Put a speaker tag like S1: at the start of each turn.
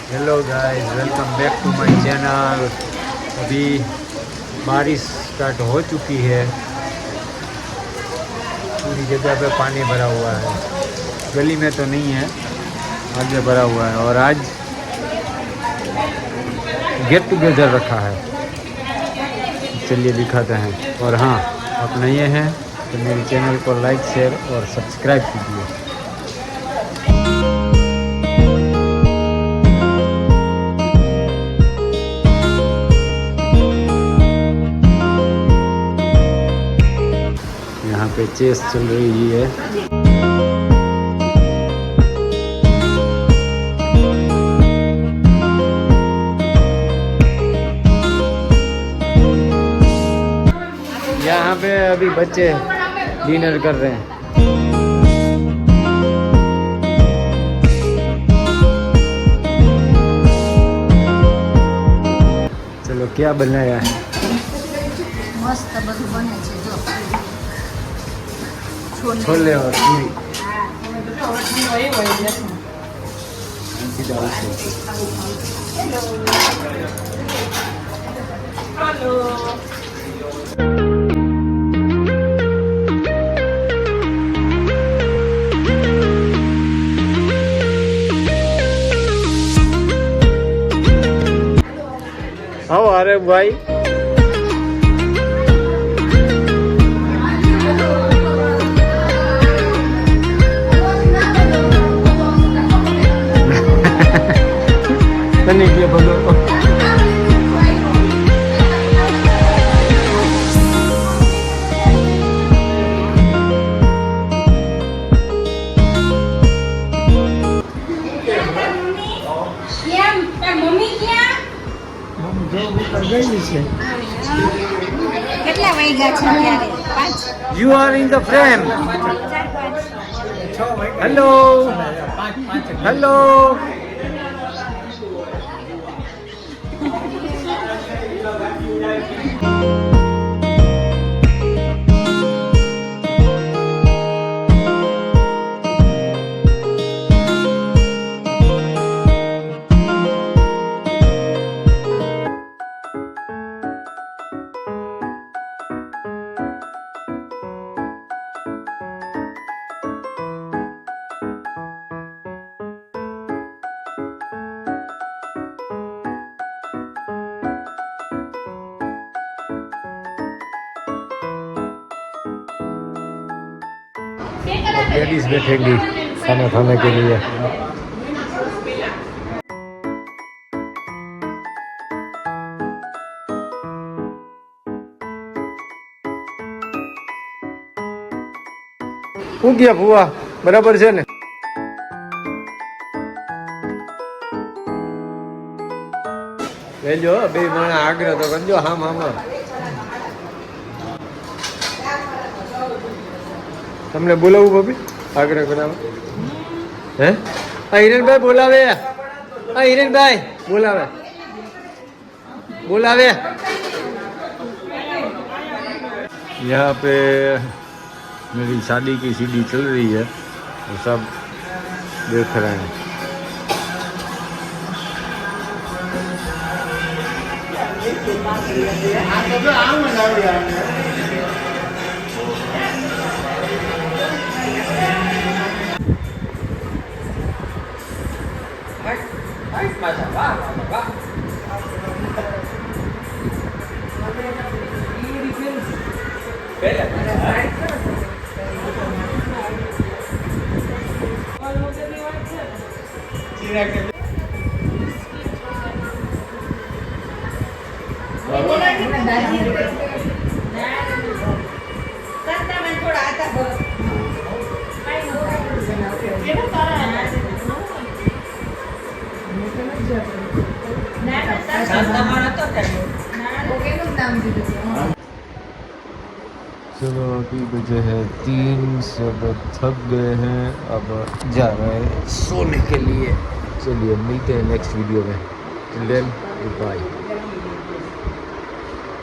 S1: Hello guys, welcome back to my channel. अभी बारिश start हो चुकी है, पूरी जगह पे पानी भरा हुआ है। गली में तो नहीं है, आगे भरा हुआ है। और आज गेट टुगेदर रखा है, चलिए दिखाते हैं। और हाँ, आप नए हैं तो मेरे चैनल को लाइक, शेयर और सब्सक्राइब कीजिए। यहाँ पे चेस चल रही है। यहाँ पे अभी बच्चे डिनर कर रहे हैं। चलो, क्या बनाया है?
S2: मस्त બધું બને છે જો
S1: छोले और पूरी। आओ, अरे भाई नहीं किया बोलो।
S2: કેટલા વાગ્યા છે ત્યારે 5
S1: You are in the frame. Hello. Hello. Ladies बैठेंगी खाना खाने के लिए। શું ગયા ફુવા, બરાબર છે ને? લેજો બે માણા આગ્રહ તો કરજો। હા મામા, તમને બોલાવું ભાભી? આગ્રહ કરાવે હે? આ હિરેનભાઈ બોલાવે, આ હિરેનભાઈ બોલાવે, बोलावे। यहाँ पे मेरी शादी की सीडी चल रही है, वो सब देख रहे हैं। चलो, अभी बजे है 3, सब थक गए हैं, अब जा रहे हैं सोने के लिए। चलिए मिलते हैं नेक्स्ट वीडियो में। Till then, bye.